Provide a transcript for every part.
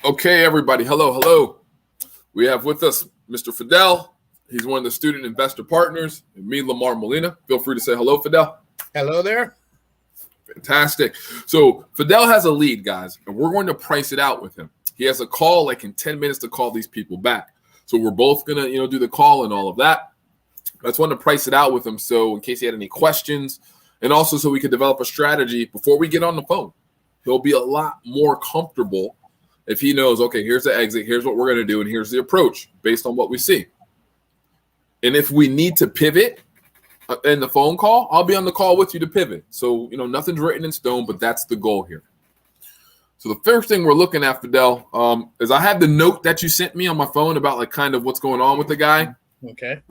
Okay, everybody. Hello. We have with us Mr. Fidel. He's one of the student investor partners. And me, Lamar Molina. Feel free to say hello, Fidel. Hello there. Fantastic. So Fidel has a lead, guys, and we're going to price it out with him. He has a call like in 10 minutes to call these people back. So we're both going to, do the call and all of that. I just wanted to price it out with him so in case he had any questions and also so we could develop a strategy before we get on the phone. He'll be a lot more comfortable if he knows, okay, here's the exit, here's what we're going to do, and here's the approach based on what we see. And if we need to pivot in the phone call, I'll be on the call with you to pivot. So, nothing's written in stone, but that's the goal here. So the first thing we're looking at, Fidel, is I have the note that you sent me on my phone about like kind of what's going on with the guy. Okay.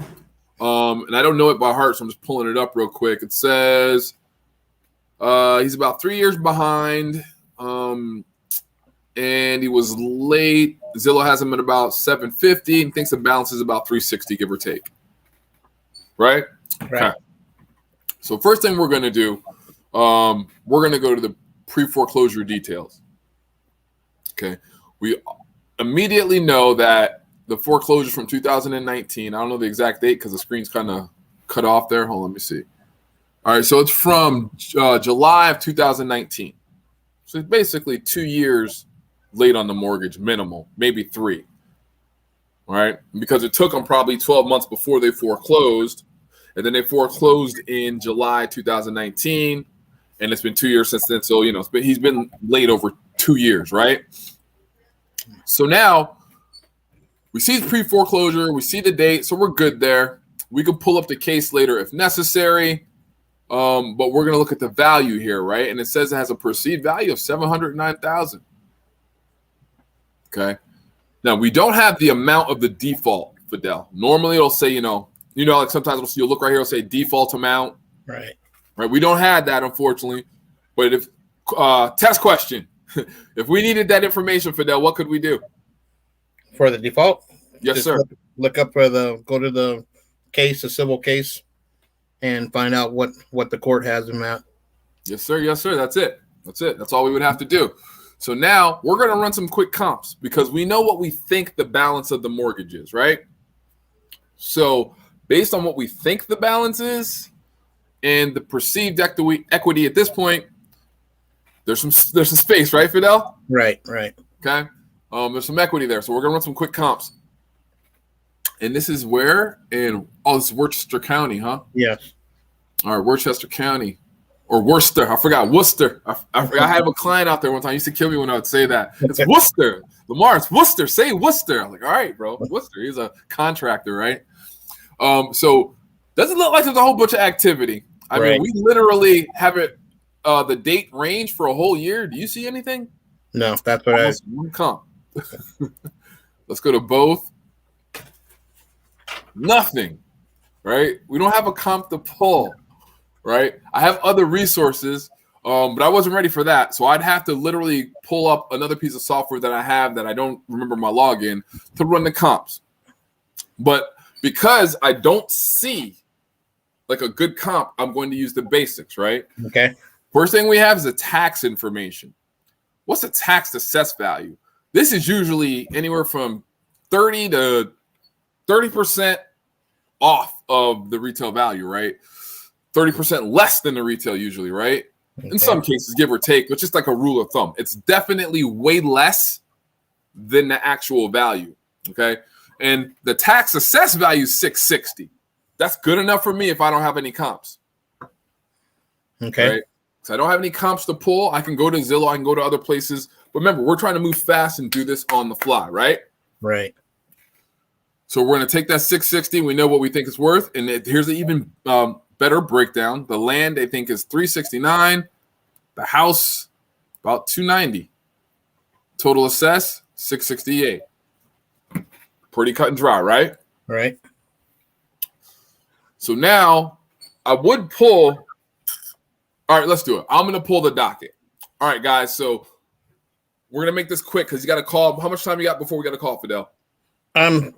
And I don't know it by heart, so I'm just pulling it up real quick. It says he's about 3 years behind. And he was late. Zillow has him at about 750 and thinks the balance is about 360, give or take. Right? Okay. So first thing we're going to do, we're going to go to the pre-foreclosure details. Okay. We immediately know that the foreclosure from 2019, I don't know the exact date because the screen's kind of cut off there. Hold on, let me see. All right, so it's from July of 2019. So it's basically 2 years late on the mortgage, minimal, maybe 3. All right, because it took them probably 12 months before they foreclosed, and then they foreclosed in July 2019, and it's been 2 years since then. So he's been late over 2 years, right? So now we see the pre-foreclosure, we see the date, so we're good there. We can pull up the case later if necessary, but we're going to look at the value here, right? And it says it has a perceived value of $709,000. Okay. Now we don't have the amount of the default, Fidel. Normally it'll say, like sometimes you'll look right here, it'll say default amount. Right. We don't have that, unfortunately. But if test question, if we needed that information, Fidel, what could we do? For the default? Yes, just sir. Look up go to the case, the civil case, and find out what the court has them at. Yes, sir. That's it. That's all we would have to do. So now we're going to run some quick comps because we know what we think the balance of the mortgage is, right? So based on what we think the balance is and the perceived equity at this point, there's some space, right, Fidel? Right. Okay. There's some equity there. So we're going to run some quick comps. And this is where? This is Worcester County, huh? Yes. All right, Worcester County. Or Worcester. I forgot. Worcester. I have a client out there one time. He used to kill me when I would say that. It's Worcester. Lamar, it's Worcester. Say Worcester. I'm like, all right, bro. Worcester. He's a contractor, right? So doesn't look like there's a whole bunch of activity. I mean, we literally have it the date range for a whole year. Do you see anything? No, that's what Almost one comp. Let's go to both. Nothing. Right? We don't have a comp to pull. Right? I have other resources, but I wasn't ready for that. So I'd have to literally pull up another piece of software that I have that I don't remember my login to run the comps. But because I don't see like a good comp, I'm going to use the basics, right? Okay. First thing we have is the tax information. What's the tax assessed value? This is usually anywhere from 30 to 30% off of the retail value, right? 30% less than the retail usually, right? Okay. In some cases, give or take, but just like a rule of thumb. It's definitely way less than the actual value, okay? And the tax assessed value is $660. That's good enough for me if I don't have any comps. Okay. Right? So I don't have any comps to pull. I can go to Zillow. I can go to other places. But remember, we're trying to move fast and do this on the fly, right? Right. So we're going to take that $660. We know what we think it's worth. And here's the even better breakdown. The land, I think, is $369. The house, about $290. Total assess, $668. Pretty cut and dry, right? Right. So now I would pull. All right, let's do it. I'm going to pull the docket. All right, guys. So we're going to make this quick because you got to call. How much time you got before we got to call, Fidel?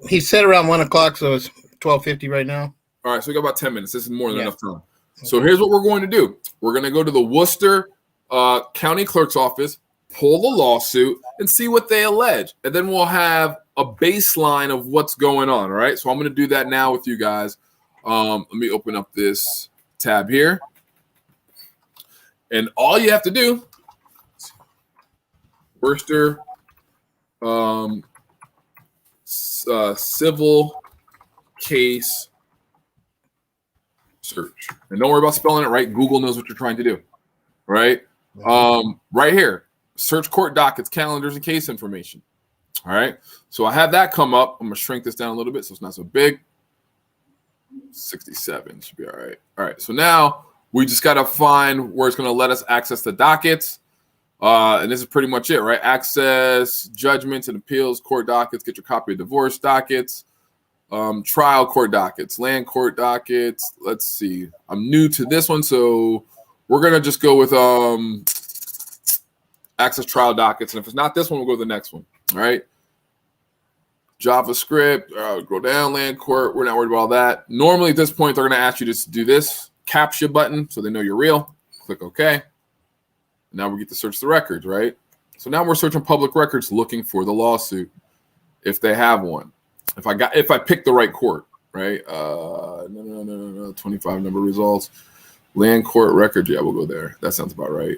He said around 1:00, so it's 12:50 right now. All right, so we got about 10 minutes. This is more than enough time. So here's what we're going to do. We're going to go to the Worcester County Clerk's Office. pull the lawsuit, and see what they allege. And then we'll have a baseline of what's going on, all right? So I'm going to do that now with you guys. Let me open up this tab here. And all you have to do, Worcester civil case search. And don't worry about spelling it right. Google knows what you're trying to do, right? Right here, search court dockets, calendars, and case information. All right. So I have that come up. I'm going to shrink this down a little bit so it's not so big. 67 should be all right. All right. So now we just got to find where it's going to let us access the dockets. And this is pretty much it, right? Access judgments and appeals, court dockets, get your copy of divorce dockets, trial court dockets, land court dockets. Let's see. I'm new to this one, so we're going to just go with access trial dockets. And if it's not this one, we'll go to the next one. All right. JavaScript, go down, land court. We're not worried about all that. Normally at this point, they're going to ask you just to do this CAPTCHA button so they know you're real. Click OK. Now we get to search the records, right? So now we're searching public records looking for the lawsuit if they have one. If I pick the right court, right? No, 25 number results. Land court records. Yeah, we'll go there. That sounds about right.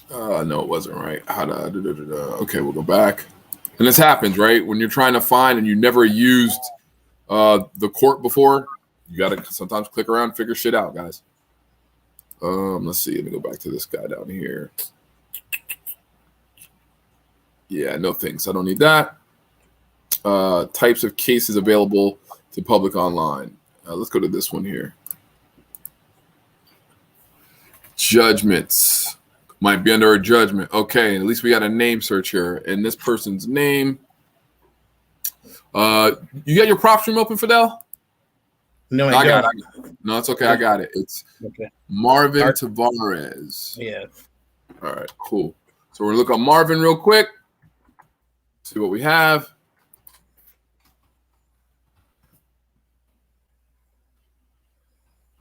No, it wasn't right. Okay, we'll go back. And this happens, right? When you're trying to find and you never used the court before, you got to sometimes click around, figure shit out, guys. Let's see. Let me go back to this guy down here. Yeah, no thanks. I don't need that. Types of cases available to public online. Let's go to this one here. Judgments. Might be under a judgment. Okay, at least we got a name search here. And this person's name. You got your prop stream open, Fidel? No, I got it. No, it's okay. I got it. It's okay. Marvin Tavares. Yeah. All right, cool. So we're going to look up Marvin real quick. See what we have.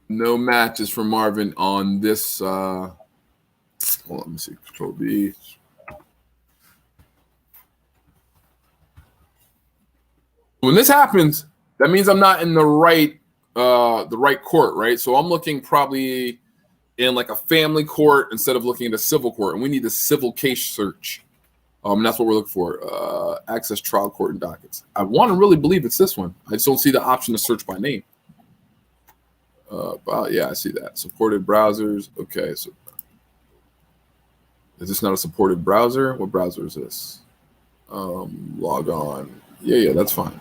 No matches for Marvin on this. Well, let me see. Control B. When this happens, that means I'm not in the right court, right? So I'm looking probably in like a family court instead of looking at a civil court, and we need a civil case search. And that's what we're looking for. Access trial court and dockets. I want to really believe it's this one. I just don't see the option to search by name. Yeah, I see that. Supported browsers. Okay, so is this not a supported browser? What browser is this? Log on. Yeah, that's fine.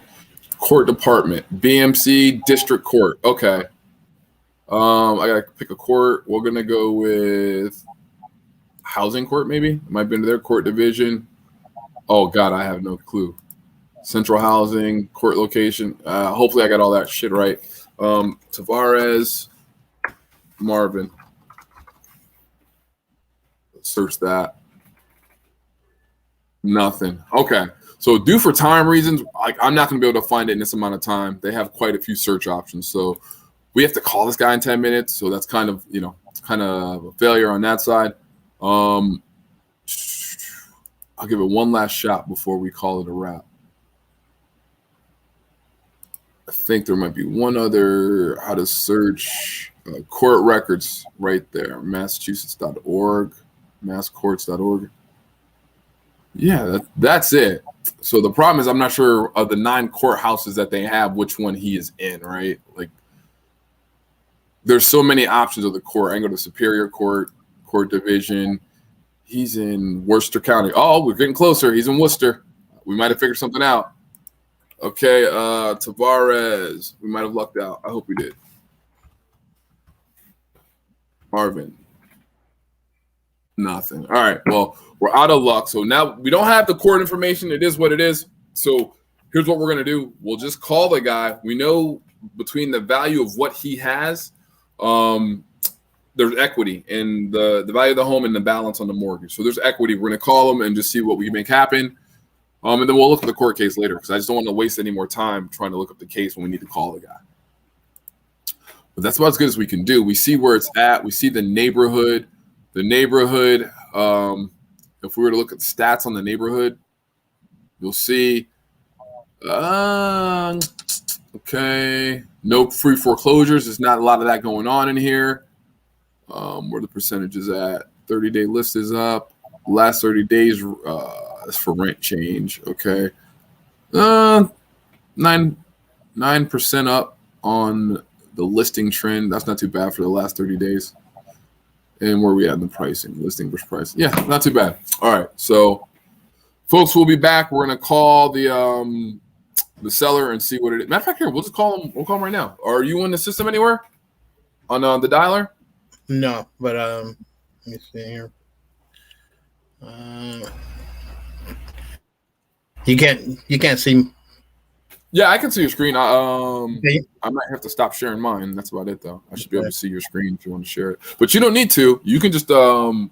Court department, BMC district court. Okay. I gotta pick a court. We're gonna go with housing court, maybe. It might be into their court division. Oh God, I have no clue. Central housing, court location. Hopefully I got all that shit right. Tavares, Marvin. Let's search that. Nothing. Okay. So due for time reasons, I'm not going to be able to find it in this amount of time. They have quite a few search options. So we have to call this guy in 10 minutes. So that's kind of, it's kind of a failure on that side. I'll give it one last shot before we call it a wrap. I think there might be one other how to search court records right there. Massachusetts.org, masscourts.org. Yeah, that's it. So the problem is I'm not sure of the 9 courthouses that they have, which one he is in, right? Like there's so many options of the court. I can go to Superior Court, Court Division. He's in Worcester County. Oh, we're getting closer. He's in Worcester. We might have figured something out. Okay, Tavares. We might have lucked out. I hope we did. Marvin. Nothing. All right. Well, we're out of luck. So now we don't have the court information. It is what it is. So here's what we're going to do. We'll just call the guy. We know between the value of what he has, there's equity in the value of the home and the balance on the mortgage. So there's equity. We're going to call him and just see what we can make happen. And then we'll look at the court case later because I just don't want to waste any more time trying to look up the case when we need to call the guy. But that's about as good as we can do. We see where it's at. We see the neighborhood. The neighborhood, if we were to look at the stats on the neighborhood, you'll see, okay, no free foreclosures. There's not a lot of that going on in here. Where the percentages at? 30-day list is up. Last 30 days is for rent change. Okay, 9% up on the listing trend. That's not too bad for the last 30 days. And where are we at in the pricing? Listing versus price. Yeah, not too bad. All right, so folks, we'll be back. We're gonna call the seller and see what it is. Matter of fact, here we'll just call him. We'll call him right now. Are you in the system anywhere on the dialer? No, but let me see here. You can't see. Yeah, I can see your screen. I might have to stop sharing mine. That's about it, though. I should be able to see your screen if you want to share it. But you don't need to. You can just you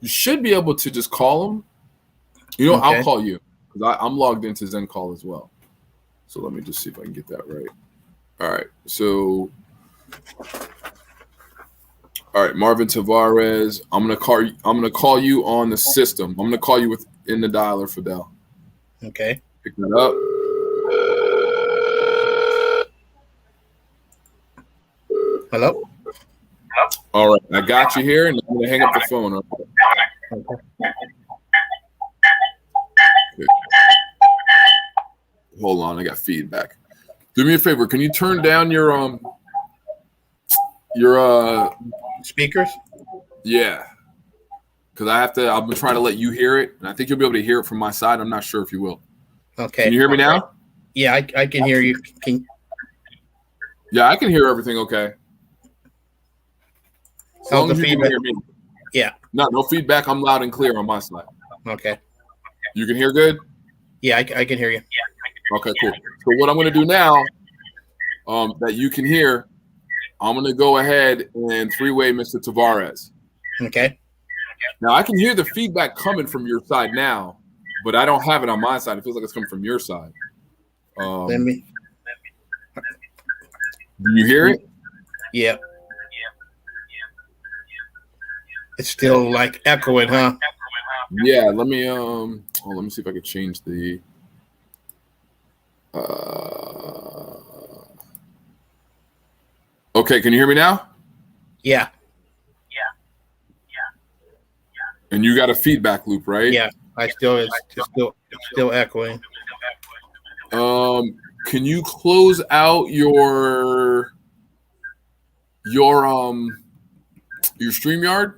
should be able to just call them. You know, I'll call you because I'm logged into Zen Call as well. So let me just see if I can get that right. All right. So, all right, Marvin Tavares. I'm gonna call you on the system. I'm gonna call you in the dialer, Fidel. Okay. Pick that up. Hello. All right, I got you here, and I'm gonna hang up the phone. Okay. Hold on, I got feedback. Do me a favor. Can you turn down your speakers? Yeah, because I've been trying to let you hear it, and I think you'll be able to hear it from my side. I'm not sure if you will. Okay. Can you hear me now? Yeah, I can hear you. Yeah, I can hear everything. Okay. As long as you can hear me. Yeah. No feedback. I'm loud and clear on my side. Okay. You can hear good? Yeah, I can hear you. Okay, cool. So what I'm going to do now, that you can hear, I'm going to go ahead and three-way Mr. Tavares. Okay. Now I can hear the feedback coming from your side now, but I don't have it on my side. It feels like it's coming from your side. Let me. Do you hear it? Yeah. It's still like echoing, huh? Yeah. Let me let me see if I can change the. Okay, can you hear me now? Yeah. And you got a feedback loop, right? Yeah. It's still echoing. Can you close out your StreamYard?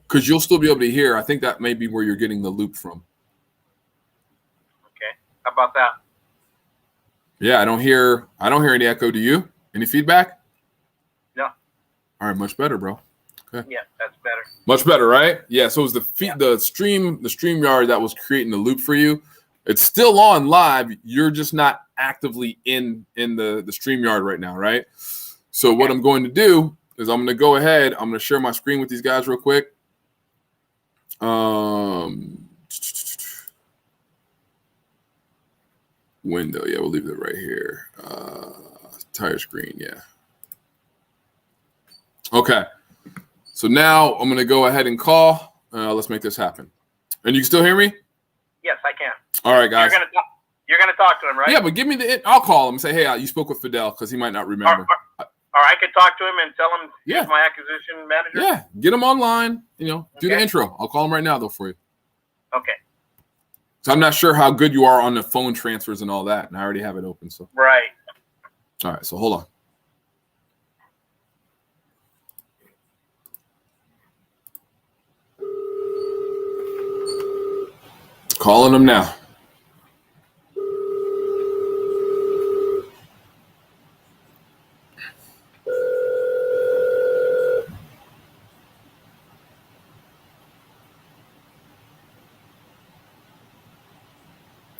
Because you'll still be able to hear. I think that may be where you're getting the loop from. Okay. How about that? Yeah, I don't hear any echo. Do you? Any feedback? No. All right, much better, bro. Okay. Yeah, that's better. Much better, right? Yeah. So it was the StreamYard that was creating the loop for you. It's still on live. You're just not actively in the StreamYard right now, right? So what I'm going to do is I'm going to go ahead. I'm going to share my screen with these guys real quick. Window, yeah, we'll leave it right here. Entire screen, yeah. Okay. So now I'm going to go ahead and call. Let's make this happen. And you can still hear me? Yes, I can. All right, guys. You're gonna talk to him, right? Yeah, but give me I'll call him and say, hey, you spoke with Fidel because he might not remember. Or I could talk to him and tell him Yeah. he's my acquisition manager. Yeah, get him online. Do the Okay. intro. I'll call him right now, though, for you. Okay. So I'm not sure how good you are on the phone transfers and all that, and I already have it open. So Right. all right, so hold on. Calling him now.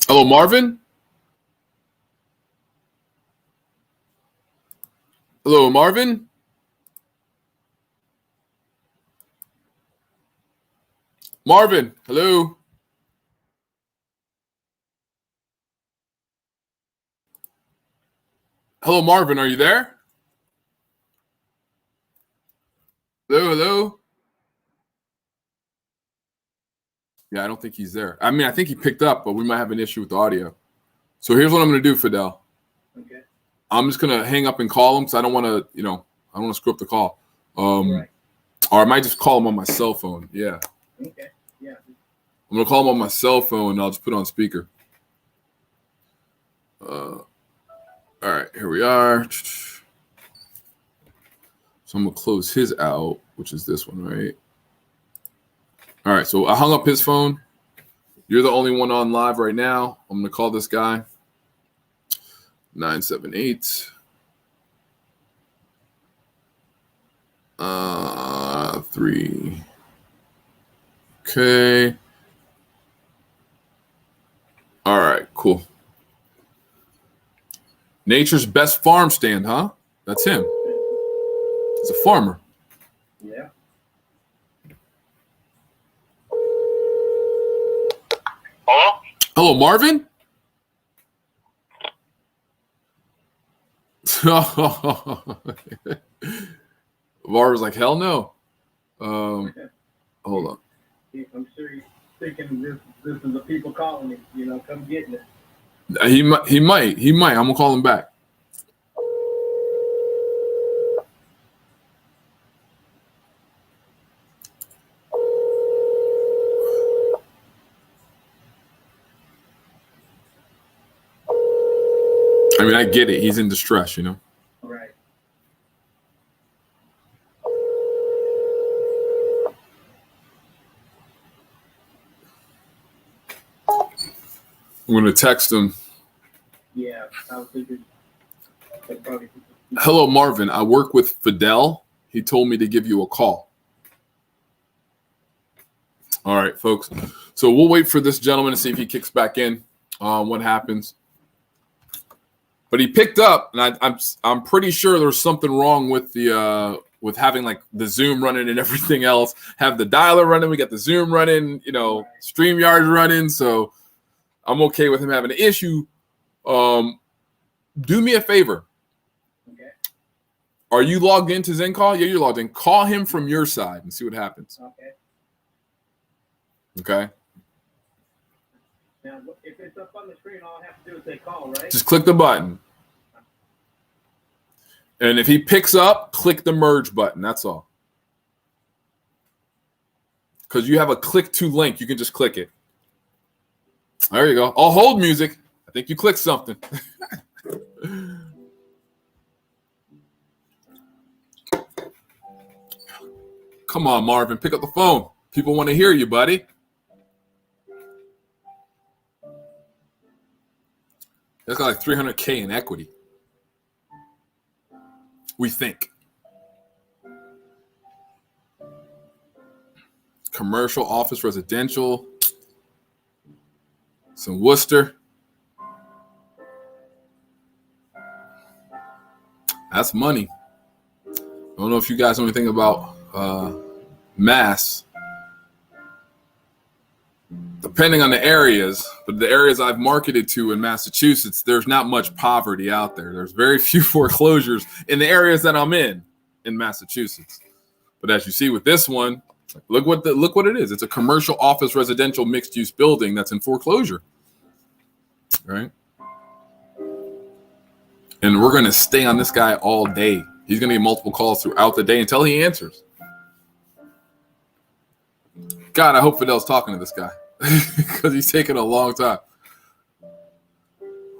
Hello, Marvin? Hello, Marvin? Marvin, hello? Hello, Marvin, are you there? Hello. Yeah, I don't think he's there. I mean, I think he picked up, but we might have an issue with the audio. So here's what I'm going to do, Fidel. Okay. I'm just going to hang up and call him because I don't want to, I don't want to screw up the call. Right. Or I might just call him on my cell phone. Yeah. Okay. Yeah. I'm going to call him on my cell phone and I'll just put it on speaker. All right, here we are. So I'm going to close his out, which is this one, right? All right, so I hung up his phone. You're the only one on live right now. I'm going to call this guy. 978. 3. Okay. All right, cool. Nature's best farm stand, huh? That's him. He's a farmer. Yeah. Hello? Hello, Marvin? Marvin's like, hell no. Hold on. I'm sure he's thinking this is the people calling me, come get me. He might. I'm gonna call him back. I mean, I get it. He's in distress, Right. I'm gonna text him. Yeah, I was thinking. Hello, Marvin. I work with Fidel. He told me to give you a call. All right, folks. So we'll wait for this gentleman to see if he kicks back in. What happens? But he picked up, and I'm pretty sure there's something wrong with the with having like the Zoom running and everything else. Have the dialer running, we got the Zoom running, StreamYard's running. So I'm okay with him having an issue. Do me a favor. Okay. Are you logged into ZenCall? Yeah, you're logged in. Call him from your side and see what happens. Okay. Now, if it's up on the screen, all I have to do is say call, right? Just click the button. And if he picks up, click the merge button. That's all. Because you have a click to link. You can just click it. There you go. I'll hold music. I think you clicked something. Come on, Marvin. Pick up the phone. People want to hear you, buddy. That's got like $300K in equity. We think. Commercial, office, residential. Some Worcester. That's money. I don't know if you guys know anything about Mass. Depending on the areas, but the areas I've marketed to in Massachusetts, there's not much poverty out there. There's very few foreclosures in the areas that I'm in Massachusetts. But as you see with this one, look what it is. It's a commercial, office, residential, mixed-use building that's in foreclosure, right? And we're going to stay on this guy all day. He's going to get multiple calls throughout the day until he answers. God, I hope Fidel's talking to this guy because he's taking a long time.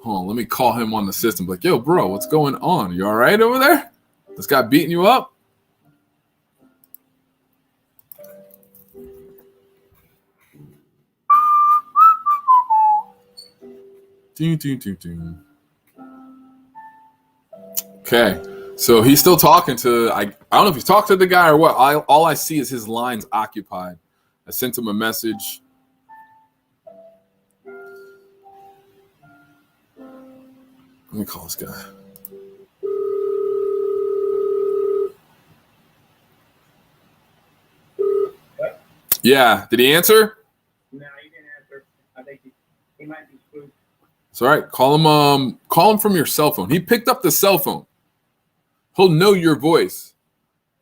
Hold on, let me call him on the system. Like, yo, bro, what's going on? You all right over there? This guy beating you up? Okay, so he's still talking to, I don't know if he's talking to the guy or what. All I see is his line's occupied. I sent him a message. Let me call this guy. Yeah, did he answer? No, he didn't answer. I think he might be spooked. It's all right. Call him from your cell phone. He picked up the cell phone. He'll know your voice.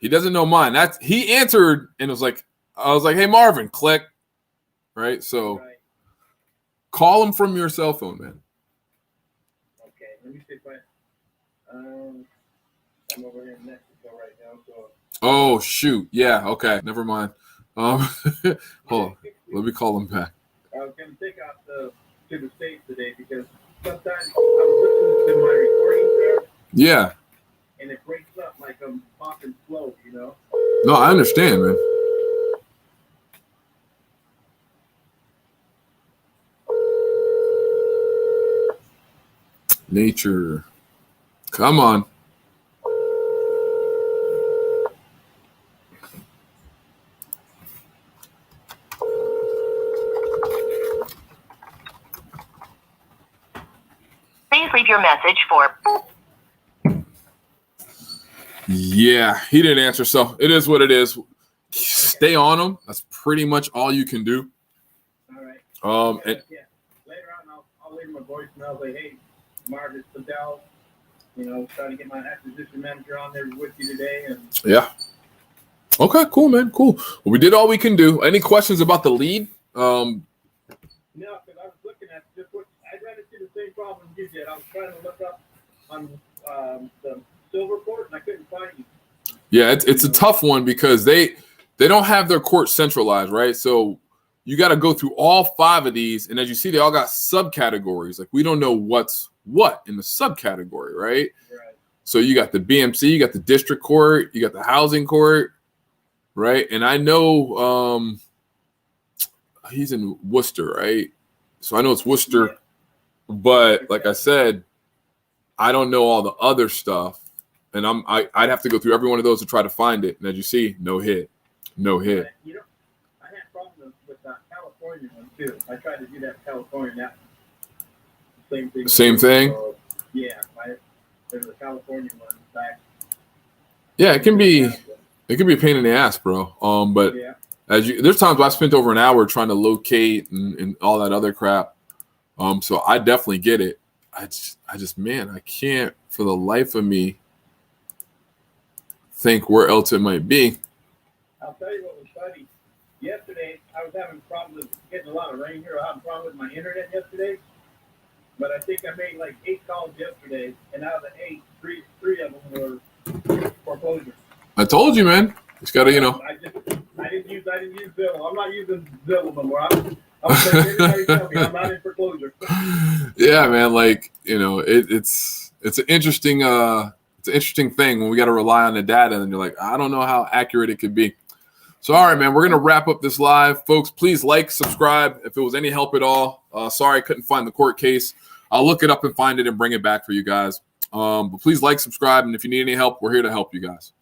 He doesn't know mine. He answered and was like, I was like, hey, Marvin, click. Right? So call him from your cell phone, man. Okay, let me see if I'm over here in Mexico right now. So. Oh, shoot. Yeah, okay. Never mind. Hold on. Let me call him back. I was going to take out to the States today because sometimes I was listening to my recordings there. Yeah. And it breaks up like I'm popping slow, you know? No, I understand, man. Nature. Come on. Please leave your message for. Yeah, he didn't answer, so it is what it is. Stay on him. That's pretty much all you can do. All right. And Later on, I'll leave my voicemail. Say, hey, Marvin, Fidel, trying to get my acquisition manager on there with you today. And yeah. Okay, cool, man. Cool. Well, we did all we can do. Any questions about the lead? No, because I was looking at just what I ran into the same problem you did. I was trying to look up on the silver court, and I couldn't find you. Yeah, it's a tough one because they don't have their court centralized, right? So you got to go through all 5 of these, and as you see, they all got subcategories. Like we don't know what's what in the subcategory, right? Right. So you got the BMC, you got the district court, you got the housing court, right? And I know he's in Worcester, right? So I know it's Worcester, Yeah. but like I said, I don't know all the other stuff. And I'd have to go through every one of those to try to find it. And as you see, no hit. I had problems with that California one too. I tried to do that in California. That same thing. Same thing? So, yeah, there's a California one back. Yeah, it can be a pain in the ass, bro. But yeah. there's times where I spent over an hour trying to locate and all that other crap. So I definitely get it. I just man, I can't for the life of me think where else it might be. I'll tell you what was funny. Yesterday, I was having problems getting a lot of rain here. I had a problem with my internet yesterday. But I think I made like 8 calls yesterday, and out of the 8, three of them were foreclosures. I told you, man. It's got to, I didn't use Zillow. I'm not using Zillow no more. I'm saying everybody tell me I'm not in foreclosure. Yeah, man. Like it's an interesting thing when we got to rely on the data, and you're like, I don't know how accurate it could be. So, all right, man, we're going to wrap up this live. Folks, please like, subscribe if it was any help at all. Sorry I couldn't find the court case. I'll look it up and find it and bring it back for you guys. But please like, subscribe, and if you need any help, we're here to help you guys.